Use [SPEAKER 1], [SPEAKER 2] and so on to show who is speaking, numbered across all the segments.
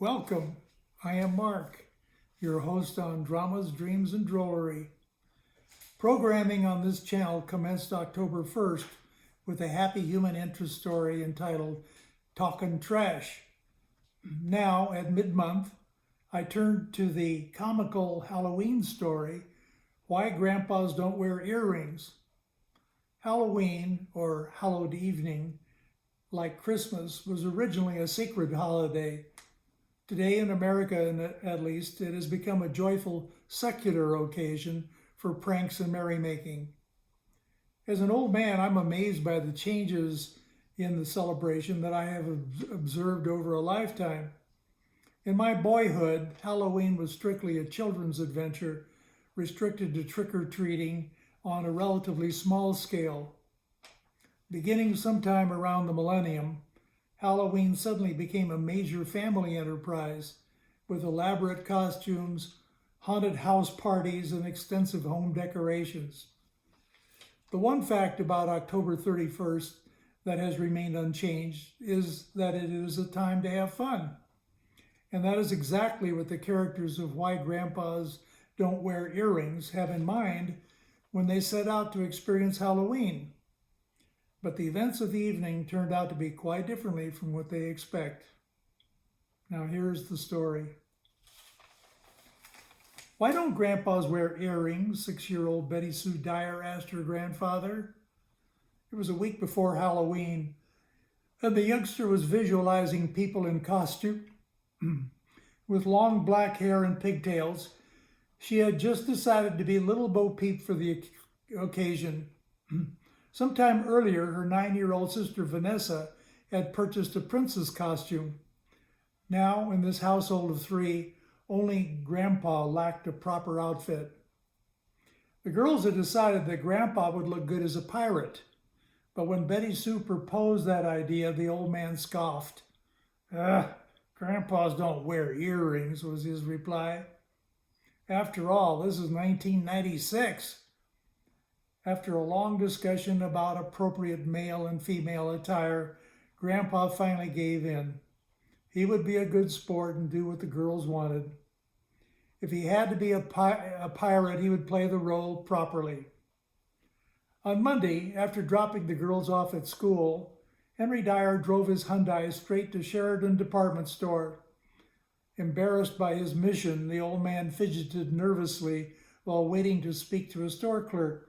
[SPEAKER 1] Welcome. I am Mark, your host on Dramas, Dreams, and Drollery. Programming on this channel commenced October 1st with a happy human interest story entitled Talkin' Trash. Now, at mid-month, I turned to the comical Halloween story, Why Grandpas Don't Wear Earrings. Halloween, or Hallowed Evening, like Christmas, was originally a sacred holiday. Today in America, at least, it has become a joyful secular occasion for pranks and merrymaking. As an old man, I'm amazed by the changes in the celebration that I have observed over a lifetime. In my boyhood, Halloween was strictly a children's adventure, restricted to trick-or-treating on a relatively small scale. Beginning sometime around the millennium, Halloween suddenly became a major family enterprise with elaborate costumes, haunted house parties, and extensive home decorations. The one fact about October 31st that has remained unchanged is that it is a time to have fun. And that is exactly what the characters of Why Grandpas Don't Wear Earrings have in mind when they set out to experience Halloween. But the events of the evening turned out to be quite differently from what they expect. Now here's the story. Why don't grandpas wear earrings? 6-year-old Betty Sue Dyer asked her grandfather. It was a week before Halloween, and the youngster was visualizing people in costume with long black hair and pigtails. She had just decided to be Little Bo Peep for the occasion. Sometime earlier, her 9-year-old sister Vanessa had purchased a princess costume. Now, in this household of 3, only Grandpa lacked a proper outfit. The girls had decided that Grandpa would look good as a pirate, but when Betty Sue proposed that idea, the old man scoffed. Grandpas don't wear earrings, was his reply. After all, this is 1996. After a long discussion about appropriate male and female attire, Grandpa finally gave in. He would be a good sport and do what the girls wanted. If he had to be a pirate, he would play the role properly. On Monday, after dropping the girls off at school, Henry Dyer drove his Hyundai straight to Sheridan Department Store. Embarrassed by his mission, the old man fidgeted nervously while waiting to speak to a store clerk.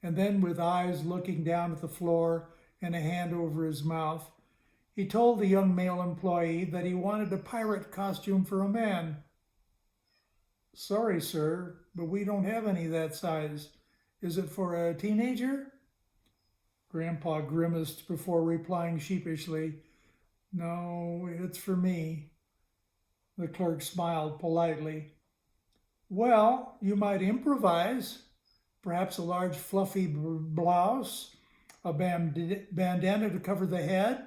[SPEAKER 1] And then, with eyes looking down at the floor and a hand over his mouth, he told the young male employee that he wanted a pirate costume for a man. Sorry, sir, but we don't have any that size. Is it for a teenager? Grandpa grimaced before replying sheepishly, No, it's for me. The clerk smiled politely. Well, you might improvise. Perhaps a large fluffy blouse, a bandana to cover the head,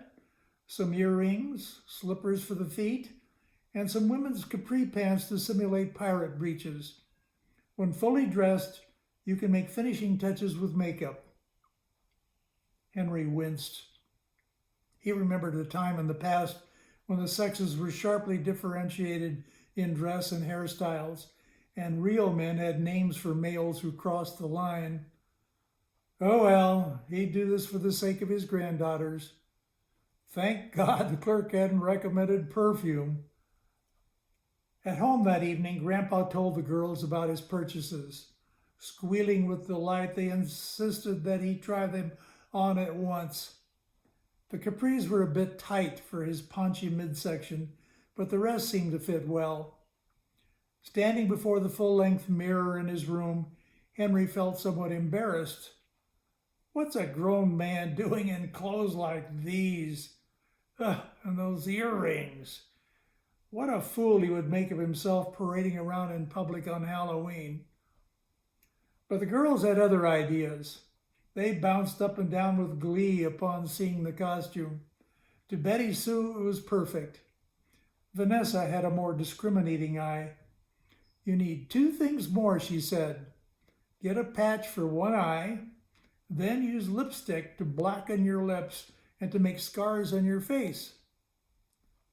[SPEAKER 1] some earrings, slippers for the feet, and some women's capri pants to simulate pirate breeches. When fully dressed, you can make finishing touches with makeup. Henry winced. He remembered a time in the past when the sexes were sharply differentiated in dress and hairstyles, and real men had names for males who crossed the line. Oh well, he'd do this for the sake of his granddaughters. Thank God the clerk hadn't recommended perfume. At home that evening, Grandpa told the girls about his purchases. Squealing with delight, they insisted that he try them on at once. The capris were a bit tight for his paunchy midsection, but the rest seemed to fit well. Standing before the full-length mirror in his room, Henry felt somewhat embarrassed. What's a grown man doing in clothes like these? And those earrings. What a fool he would make of himself parading around in public on Halloween. But the girls had other ideas. They bounced up and down with glee upon seeing the costume. To Betty Sue, it was perfect. Vanessa had a more discriminating eye. You need 2 things more, she said. Get a patch for one eye, then use lipstick to blacken your lips and to make scars on your face.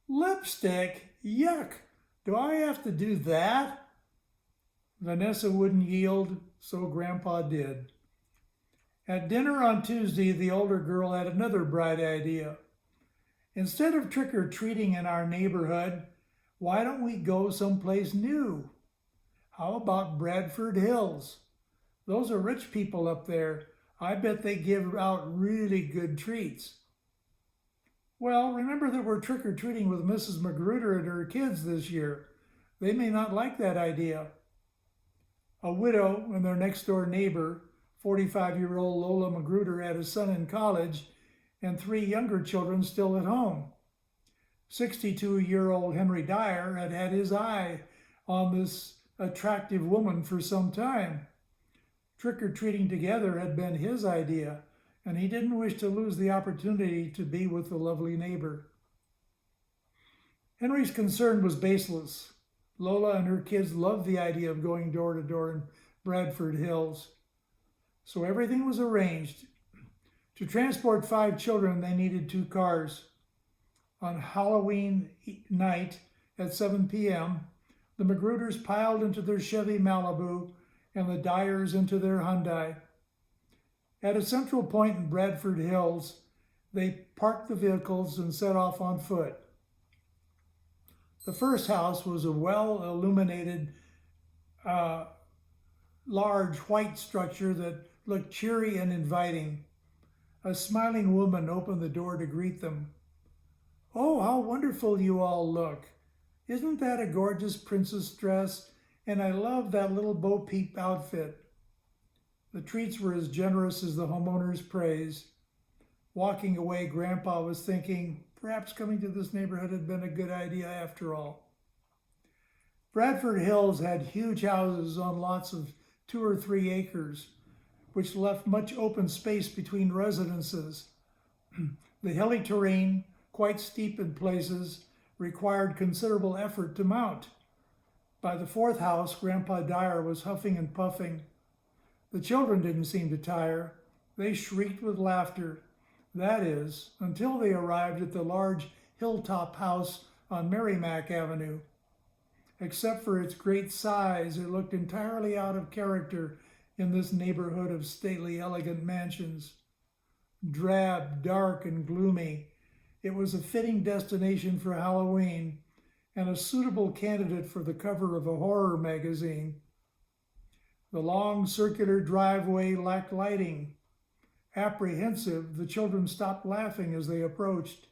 [SPEAKER 1] Lipstick? Yuck! Do I have to do that? Vanessa wouldn't yield, so Grandpa did. At dinner on Tuesday, the older girl had another bright idea. Instead of trick-or-treating in our neighborhood, why don't we go someplace new? How about Bradford Hills? Those are rich people up there. I bet they give out really good treats. Well, remember that we're trick-or-treating with Mrs. Magruder and her kids this year. They may not like that idea. A widow and their next-door neighbor, 45-year-old Lola Magruder, had a son in college and 3 younger children still at home. 62-year-old Henry Dyer had had his eye on this attractive woman for some time. Trick-or-treating together had been his idea, and he didn't wish to lose the opportunity to be with the lovely neighbor. Henry's concern was baseless. Lola and her kids loved the idea of going door to door in Bradford Hills. So everything was arranged. To transport 5 children, they needed 2 cars. On Halloween night at 7 p.m., the Magruders piled into their Chevy Malibu and the Dyers into their Hyundai. At a central point in Bradford Hills, they parked the vehicles and set off on foot. The first house was a well-illuminated, large white structure that looked cheery and inviting. A smiling woman opened the door to greet them. "Oh, how wonderful you all look. Isn't that a gorgeous princess dress? And I love that little Bo Peep outfit." The treats were as generous as the homeowner's praise. Walking away, Grandpa was thinking, perhaps coming to this neighborhood had been a good idea after all. Bradford Hills had huge houses on lots of 2 or 3 acres, which left much open space between residences. The hilly terrain, quite steep in places, required considerable effort to mount. By the 4th house, Grandpa Dyer was huffing and puffing. The children didn't seem to tire. They shrieked with laughter. That is, until they arrived at the large hilltop house on Merrimack Avenue. Except for its great size, it looked entirely out of character in this neighborhood of stately, elegant mansions. Drab, dark, and gloomy, it was a fitting destination for Halloween and a suitable candidate for the cover of a horror magazine. The long circular driveway lacked lighting. Apprehensive, the children stopped laughing as they approached.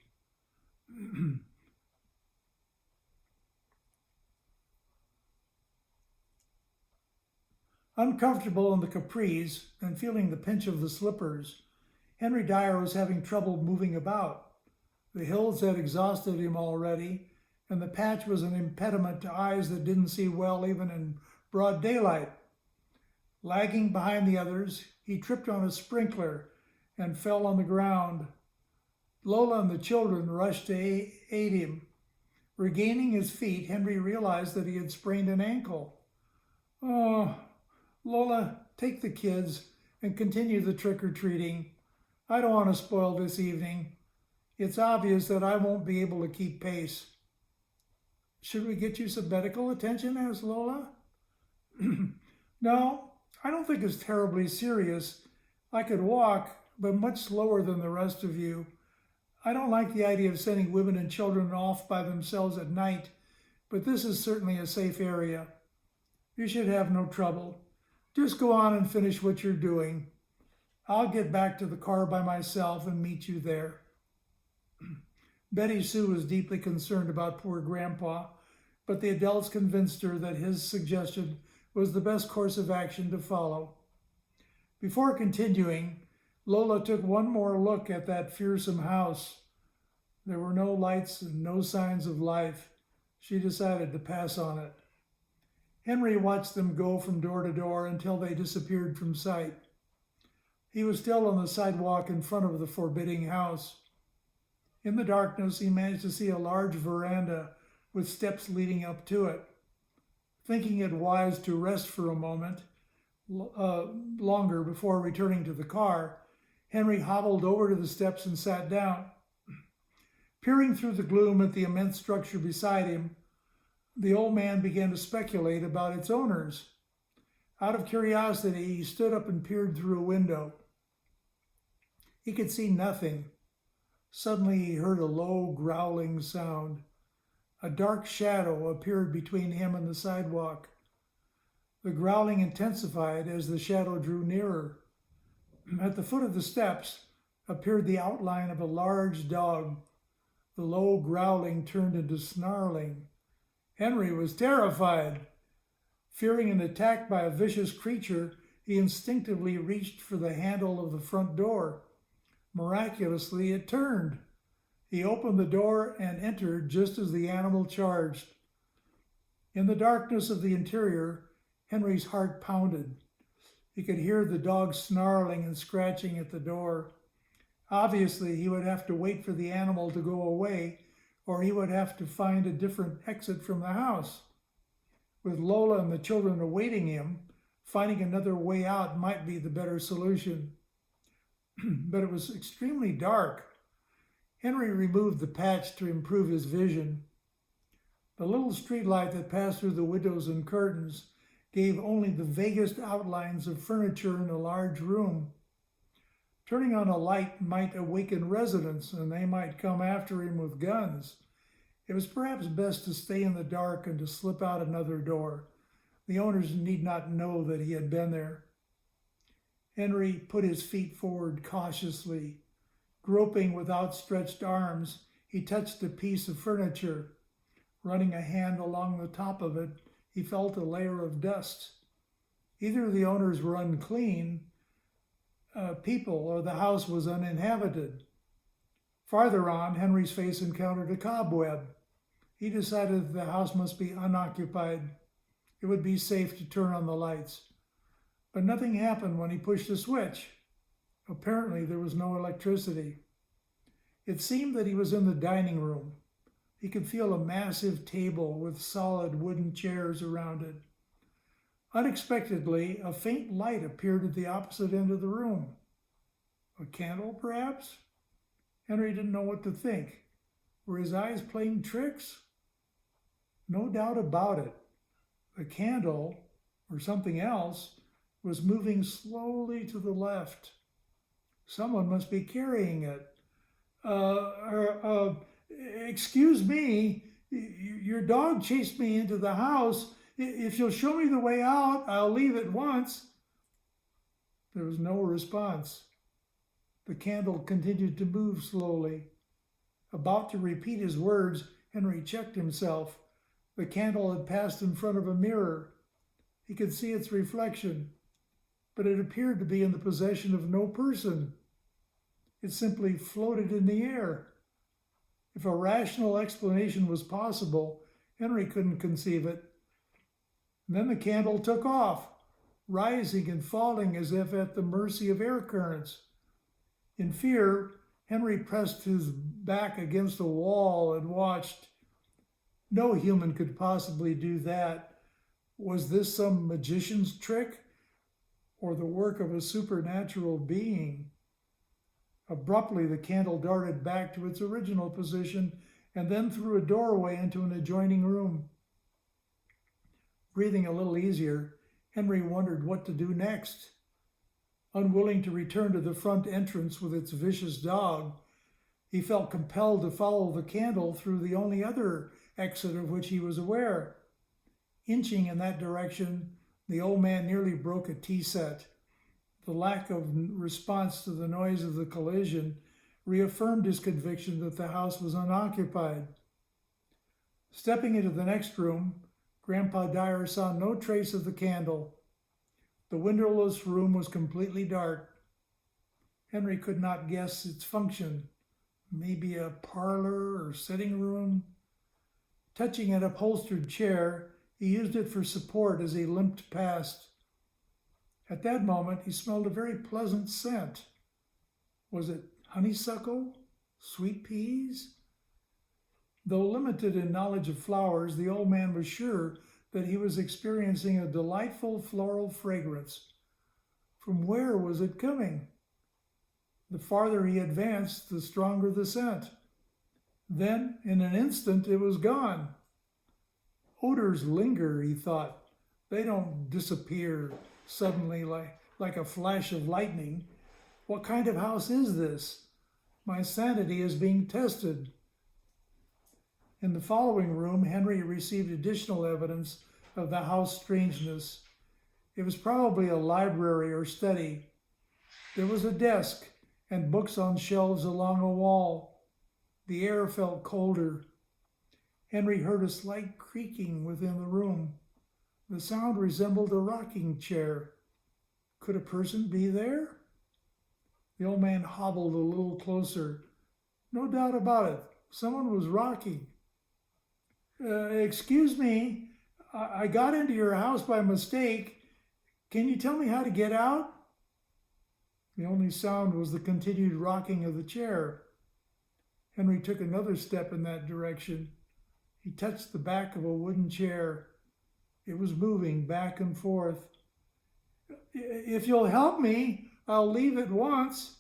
[SPEAKER 1] Uncomfortable in the capris and feeling the pinch of the slippers, Henry Dyer was having trouble moving about. The hills had exhausted him already, and the patch was an impediment to eyes that didn't see well even in broad daylight. Lagging behind the others, he tripped on a sprinkler and fell on the ground. Lola and the children rushed to aid him. Regaining his feet, Henry realized that he had sprained an ankle. "Oh, Lola, take the kids and continue the trick-or-treating. I don't want to spoil this evening. It's obvious that I won't be able to keep pace." "Should we get you some medical attention?" asked Lola. "No, I don't think it's terribly serious. I could walk, but much slower than the rest of you. I don't like the idea of sending women and children off by themselves at night, but this is certainly a safe area. You should have no trouble. Just go on and finish what you're doing. I'll get back to the car by myself and meet you there." Betty Sue was deeply concerned about poor Grandpa, but the adults convinced her that his suggestion was the best course of action to follow. Before continuing, Lola took one more look at that fearsome house. There were no lights and no signs of life. She decided to pass on it. Henry watched them go from door to door until they disappeared from sight. He was still on the sidewalk in front of the forbidding house. In the darkness, he managed to see a large veranda with steps leading up to it. Thinking it wise to rest for a moment longer before returning to the car, Henry hobbled over to the steps and sat down. Peering through the gloom at the immense structure beside him, The old man began to speculate about its owners. Out of curiosity, he stood up and peered through a window. He could see nothing. Suddenly he heard a low, growling sound. A dark shadow appeared between him and the sidewalk. The growling intensified as the shadow drew nearer. At the foot of the steps appeared the outline of a large dog. The low growling turned into snarling. Henry was terrified. Fearing an attack by a vicious creature, he instinctively reached for the handle of the front door. Miraculously, it turned. He opened the door and entered just as the animal charged. In the darkness of the interior, Henry's heart pounded. He could hear the dog snarling and scratching at the door. Obviously, he would have to wait for the animal to go away, or he would have to find a different exit from the house. With Lola and the children awaiting him, finding another way out might be the better solution. But it was extremely dark. Henry removed the patch to improve his vision. The little streetlight that passed through the windows and curtains gave only the vaguest outlines of furniture in a large room. Turning on a light might awaken residents, and they might come after him with guns. It was perhaps best to stay in the dark and to slip out another door. The owners need not know that he had been there. Henry put his feet forward cautiously. Groping with outstretched arms, he touched a piece of furniture. Running a hand along the top of it, he felt a layer of dust. Either the owners were unclean people or the house was uninhabited. Farther on, Henry's face encountered a cobweb. He decided that the house must be unoccupied. It would be safe to turn on the lights. But nothing happened when he pushed a switch. Apparently, there was no electricity. It seemed that he was in the dining room. He could feel a massive table with solid wooden chairs around it. Unexpectedly, a faint light appeared at the opposite end of the room. A candle, perhaps? Henry didn't know what to think. Were his eyes playing tricks? No doubt about it. The candle, or something else, was moving slowly to the left. Someone must be carrying it. Excuse me, your dog chased me into the house. If you'll show me the way out, I'll leave at once. There was no response. The candle continued to move slowly. About to repeat his words, Henry checked himself. The candle had passed in front of a mirror. He could see its reflection, but it appeared to be in the possession of no person. It simply floated in the air. If a rational explanation was possible, Henry couldn't conceive it. And then the candle took off, rising and falling as if at the mercy of air currents. In fear, Henry pressed his back against the wall and watched. No human could possibly do that. Was this some magician's trick or the work of a supernatural being? Abruptly, the candle darted back to its original position and then through a doorway into an adjoining room. Breathing a little easier, Henry wondered what to do next. Unwilling to return to the front entrance with its vicious dog, he felt compelled to follow the candle through the only other exit of which he was aware. Inching in that direction, the old man nearly broke a tea set. The lack of response to the noise of the collision reaffirmed his conviction that the house was unoccupied. Stepping into the next room, Grandpa Dyer saw no trace of the candle. The windowless room was completely dark. Henry could not guess its function. Maybe a parlor or sitting room. Touching an upholstered chair, he used it for support as he limped past. At that moment, he smelled a very pleasant scent. Was it honeysuckle? Sweet peas? Though limited in knowledge of flowers, the old man was sure that he was experiencing a delightful floral fragrance. From where was it coming? The farther he advanced, the stronger the scent. Then, in an instant, it was gone. Odors linger, he thought. They don't disappear suddenly like a flash of lightning. What kind of house is this? My sanity is being tested. In the following room, Henry received additional evidence of the house's strangeness. It was probably a library or study. There was a desk and books on shelves along a wall. The air felt colder. Henry heard a slight creaking within the room. The sound resembled a rocking chair. Could a person be there? The old man hobbled a little closer. No doubt about it. Someone was rocking. Excuse me, I got into your house by mistake. Can you tell me how to get out? The only sound was the continued rocking of the chair. Henry took another step in that direction. He touched the back of a wooden chair. It was moving back and forth. If you'll help me, I'll leave at once.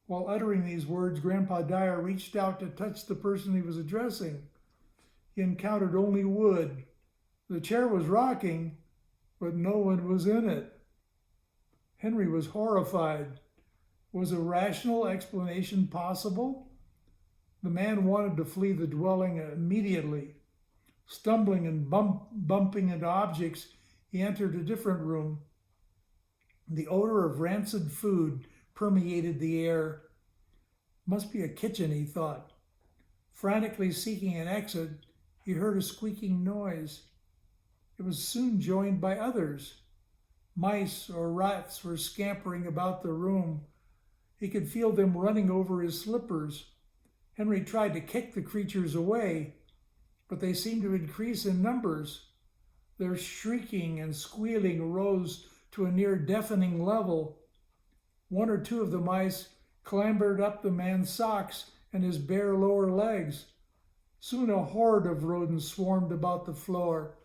[SPEAKER 1] While uttering these words, Grandpa Dyer reached out to touch the person he was addressing. He encountered only wood. The chair was rocking, but no one was in it. Henry was horrified. Was a rational explanation possible? The man wanted to flee the dwelling immediately. Stumbling and bumping into objects, he entered a different room. The odor of rancid food permeated the air. Must be a kitchen, he thought. Frantically seeking an exit, he heard a squeaking noise. It was soon joined by others. Mice or rats were scampering about the room. He could feel them running over his slippers. Henry tried to kick the creatures away, but they seemed to increase in numbers. Their shrieking and squealing rose to a near deafening level. One or two of the mice clambered up the man's socks and his bare lower legs. Soon a horde of rodents swarmed about the floor.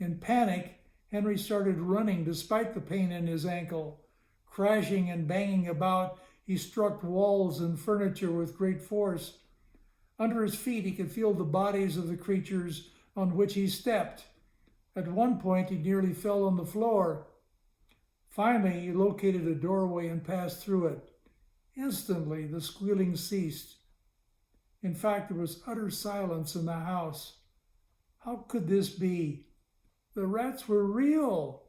[SPEAKER 1] In panic, Henry started running despite the pain in his ankle. Crashing and banging about, he struck walls and furniture with great force. Under his feet, he could feel the bodies of the creatures on which he stepped. At one point, he nearly fell on the floor. Finally, he located a doorway and passed through it. Instantly, the squealing ceased. In fact, there was utter silence in the house. How could this be? The rats were real.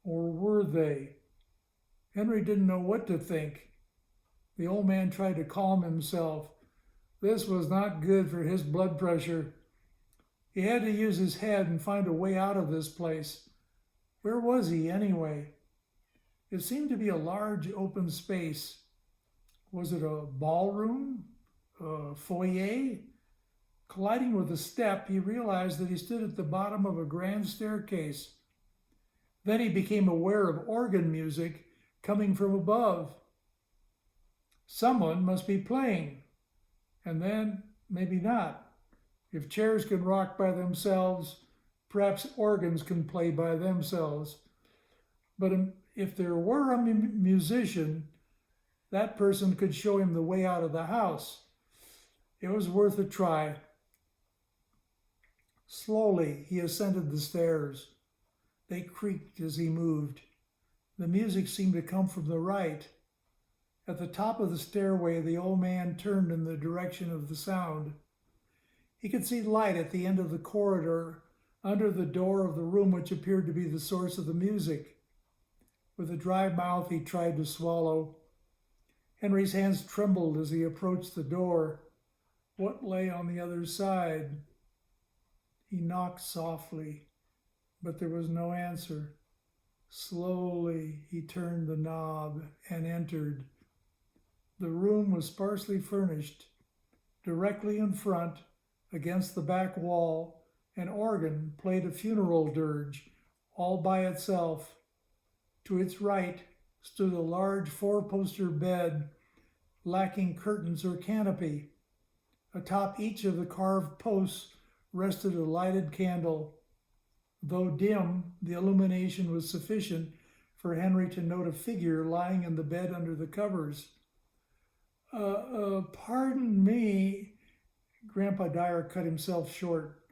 [SPEAKER 1] Or were they? Henry didn't know what to think. The old man tried to calm himself. This was not good for his blood pressure. He had to use his head and find a way out of this place. Where was he, anyway? It seemed to be a large open space. Was it a ballroom? A foyer? Colliding with a step, he realized that he stood at the bottom of a grand staircase. Then he became aware of organ music coming from above. Someone must be playing. And then, maybe not. If chairs can rock by themselves, perhaps organs can play by themselves. But if there were a musician, that person could show him the way out of the house. It was worth a try. Slowly, he ascended the stairs. They creaked as he moved. The music seemed to come from the right. At the top of the stairway, the old man turned in the direction of the sound. He could see light at the end of the corridor, under the door of the room which appeared to be the source of the music. With a dry mouth, he tried to swallow. Henry's hands trembled as he approached the door. What lay on the other side? He knocked softly, but there was no answer. Slowly, he turned the knob and entered. The room was sparsely furnished. Directly in front, against the back wall, an organ played a funeral dirge, all by itself. To its right stood a large four-poster bed, lacking curtains or canopy. Atop each of the carved posts rested a lighted candle. Though dim, the illumination was sufficient for Henry to note a figure lying in the bed under the covers. Pardon me, Grandpa Dyer cut himself short.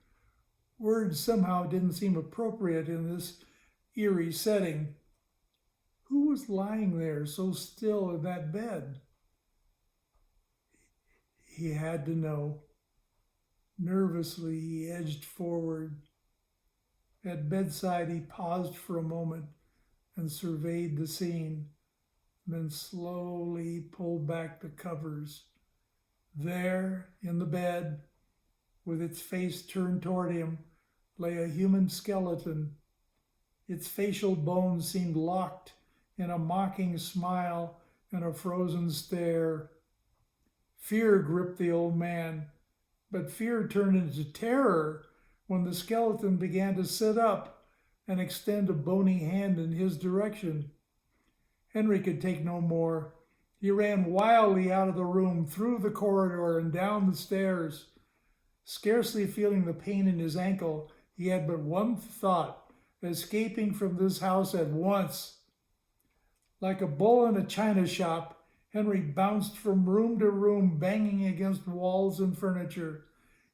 [SPEAKER 1] Words somehow didn't seem appropriate in this eerie setting. Who was lying there so still in that bed? He had to know. Nervously, he edged forward. At bedside, he paused for a moment and surveyed the scene, then slowly pulled back the covers. There, in the bed, with its face turned toward him, lay a human skeleton. Its facial bones seemed locked in a mocking smile and a frozen stare. Fear gripped the old man, but fear turned into terror when the skeleton began to sit up and extend a bony hand in his direction. Henry could take no more. He ran wildly out of the room, through the corridor, and down the stairs. Scarcely feeling the pain in his ankle, he had but one thought: escaping from this house at once. Like a bull in a china shop, Henry bounced from room to room, banging against walls and furniture.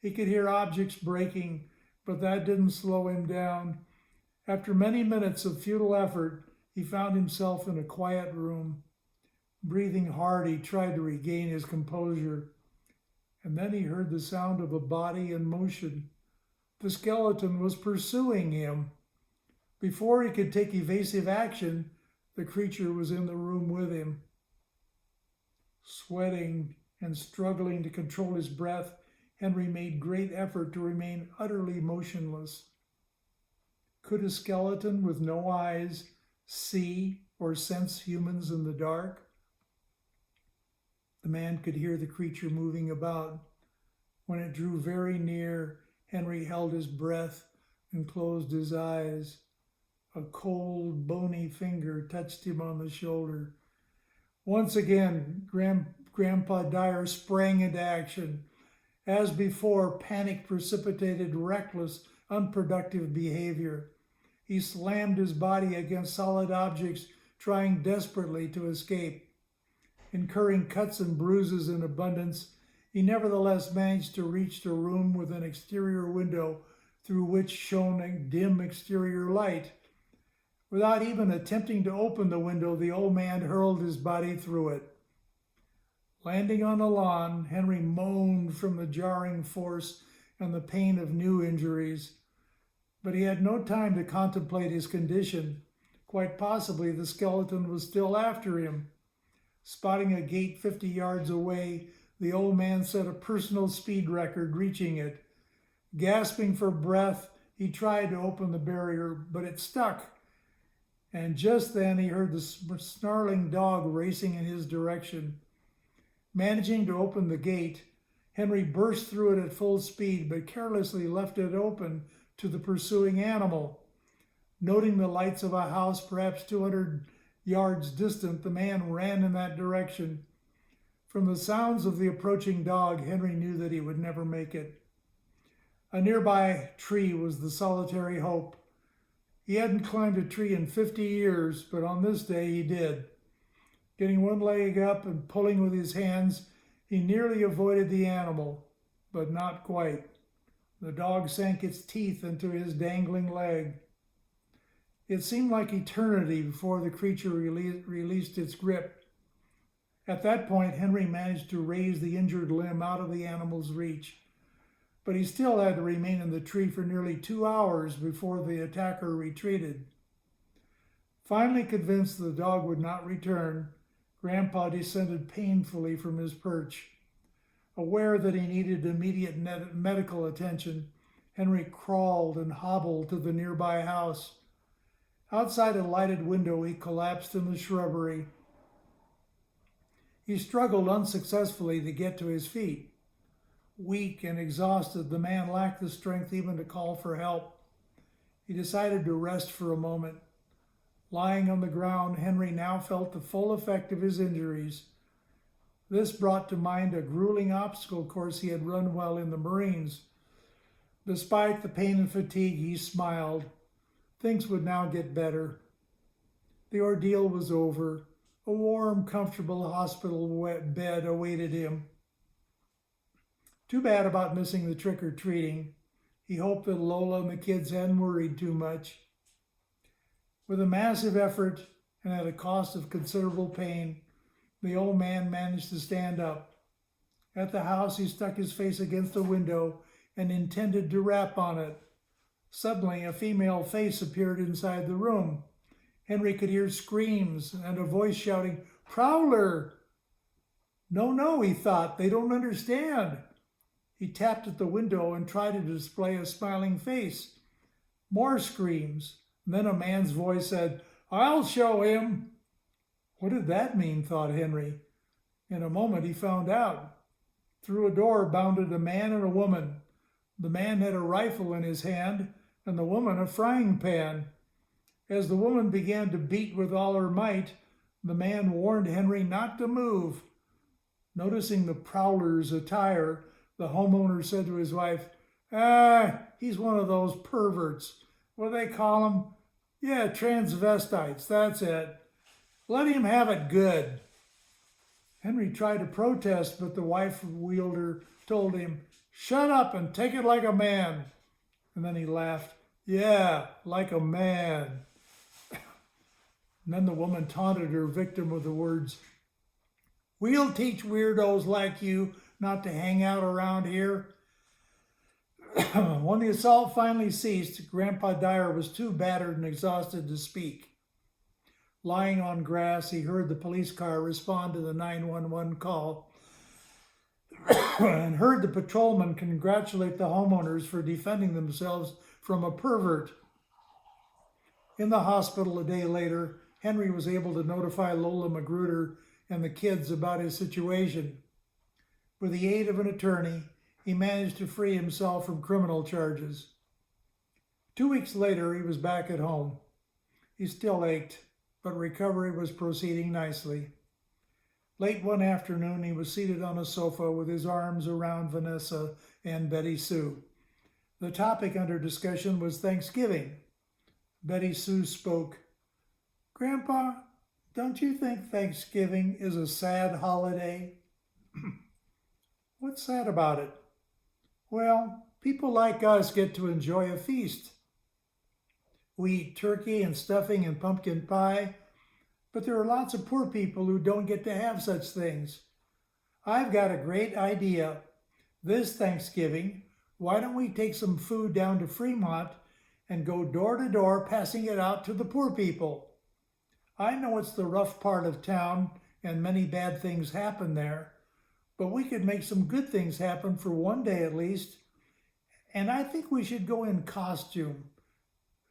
[SPEAKER 1] He could hear objects breaking, but that didn't slow him down. After many minutes of futile effort, he found himself in a quiet room. Breathing hard, he tried to regain his composure. And then he heard the sound of a body in motion. The skeleton was pursuing him. Before he could take evasive action, the creature was in the room with him. Sweating and struggling to control his breath, Henry made great effort to remain utterly motionless. Could a skeleton with no eyes see or sense humans in the dark? The man could hear the creature moving about. When it drew very near, Henry held his breath and closed his eyes. A cold, bony finger touched him on the shoulder. Once again, Grandpa Dyer sprang into action. As before, panic precipitated reckless, unproductive behavior. He slammed his body against solid objects, trying desperately to escape. Incurring cuts and bruises in abundance, he nevertheless managed to reach the room with an exterior window through which shone a dim exterior light. Without even attempting to open the window, the old man hurled his body through it. Landing on the lawn, Henry moaned from the jarring force and the pain of new injuries. But he had no time to contemplate his condition. Quite possibly the skeleton was still after him. Spotting a gate 50 yards away, the old man set a personal speed record, reaching it. Gasping for breath, he tried to open the barrier, but it stuck. And just then he heard the snarling dog racing in his direction. Managing to open the gate, Henry burst through it at full speed, but carelessly left it open to the pursuing animal. Noting the lights of a house perhaps 200 yards distant, the man ran in that direction. From the sounds of the approaching dog, Henry knew that he would never make it. A nearby tree was the solitary hope. He hadn't climbed a tree in 50 years, but on this day he did. Getting one leg up and pulling with his hands, he nearly avoided the animal, but not quite. The dog sank its teeth into his dangling leg. It seemed like eternity before the creature released its grip. At that point, Henry managed to raise the injured limb out of the animal's reach, but he still had to remain in the tree for nearly 2 hours before the attacker retreated. Finally convinced the dog would not return, Grandpa descended painfully from his perch. Aware that he needed immediate medical attention, Henry crawled and hobbled to the nearby house. Outside a lighted window, he collapsed in the shrubbery. He struggled unsuccessfully to get to his feet. Weak and exhausted, the man lacked the strength even to call for help. He decided to rest for a moment. Lying on the ground, Henry now felt the full effect of his injuries. This brought to mind a grueling obstacle course he had run while in the Marines. Despite the pain and fatigue, he smiled. Things would now get better. The ordeal was over. A warm, comfortable hospital bed awaited him. Too bad about missing the trick-or-treating. He hoped that Lola and the kids hadn't worried too much. With a massive effort and at a cost of considerable pain, the old man managed to stand up. At the house, he stuck his face against the window and intended to rap on it. Suddenly, a female face appeared inside the room. Henry could hear screams and a voice shouting, "Prowler!" No, no, he thought, they don't understand. He tapped at the window and tried to display a smiling face. More screams. Then a man's voice said, "I'll show him." What did that mean, thought Henry. In a moment he found out. Through a door bounded a man and a woman. The man had a rifle in his hand, and the woman a frying pan. As the woman began to beat with all her might, the man warned Henry not to move. Noticing the prowler's attire, the homeowner said to his wife, he's one of those perverts. What do they call them? Yeah, transvestites, that's it. Let him have it good." Henry tried to protest, but the wife wielder told him, "Shut up and take it like a man." And then he laughed. "Yeah, like a man." And then the woman taunted her victim with the words, "We'll teach weirdos like you not to hang out around here." When the assault finally ceased, Grandpa Dyer was too battered and exhausted to speak. Lying on grass, he heard the police car respond to the 911 call and heard the patrolman congratulate the homeowners for defending themselves from a pervert. In the hospital a day later, Henry was able to notify Lola Magruder and the kids about his situation. With the aid of an attorney, he managed to free himself from criminal charges. 2 weeks later, he was back at home. He still ached, but recovery was proceeding nicely. Late one afternoon, he was seated on a sofa with his arms around Vanessa and Betty Sue. The topic under discussion was Thanksgiving. Betty Sue spoke. "Grandpa, don't you think Thanksgiving is a sad holiday?" "What's sad about it?" "Well, people like us get to enjoy a feast. We eat turkey and stuffing and pumpkin pie, but there are lots of poor people who don't get to have such things. I've got a great idea. This Thanksgiving, why don't we take some food down to Fremont and go door to door passing it out to the poor people? I know it's the rough part of town and many bad things happen there, but we could make some good things happen for one day at least. And I think we should go in costume,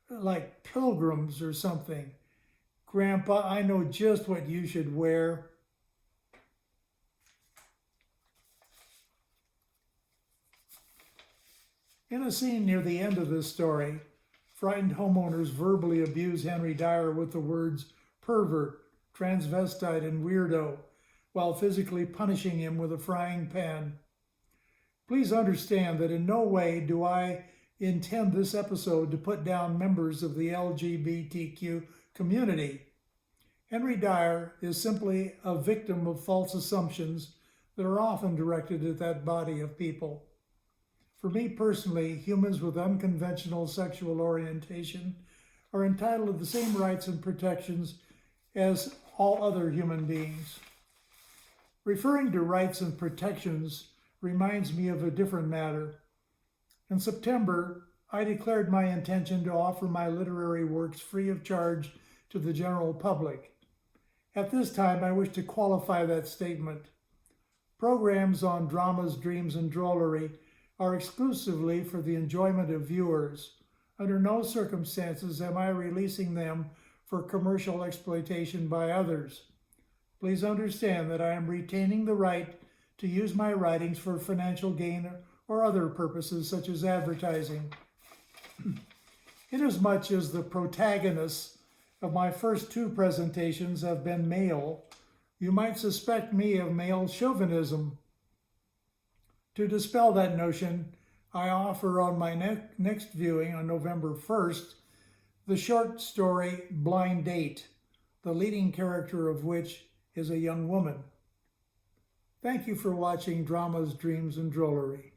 [SPEAKER 1] like pilgrims or something. Grandpa, I know just what you should wear." In a scene near the end of this story, frightened homeowners verbally abuse Henry Dyer with the words pervert, transvestite, and weirdo, while physically punishing him with a frying pan. Please understand that in no way do I intend this episode to put down members of the LGBTQ community. Henry Dyer is simply a victim of false assumptions that are often directed at that body of people. For me personally, humans with unconventional sexual orientation are entitled to the same rights and protections as all other human beings. Referring to rights and protections reminds me of a different matter. In September, I declared my intention to offer my literary works free of charge to the general public. At this time, I wish to qualify that statement. Programs on dramas, dreams, and drollery are exclusively for the enjoyment of viewers. Under no circumstances am I releasing them for commercial exploitation by others. Please understand that I am retaining the right to use my writings for financial gain or other purposes such as advertising. Inasmuch as the protagonists of my first two presentations have been male, you might suspect me of male chauvinism. To dispel that notion, I offer on my next viewing on November 1st the short story Blind Date, the leading character of which is a young woman. Thank you for watching Dramas, Dreams, and Drollery.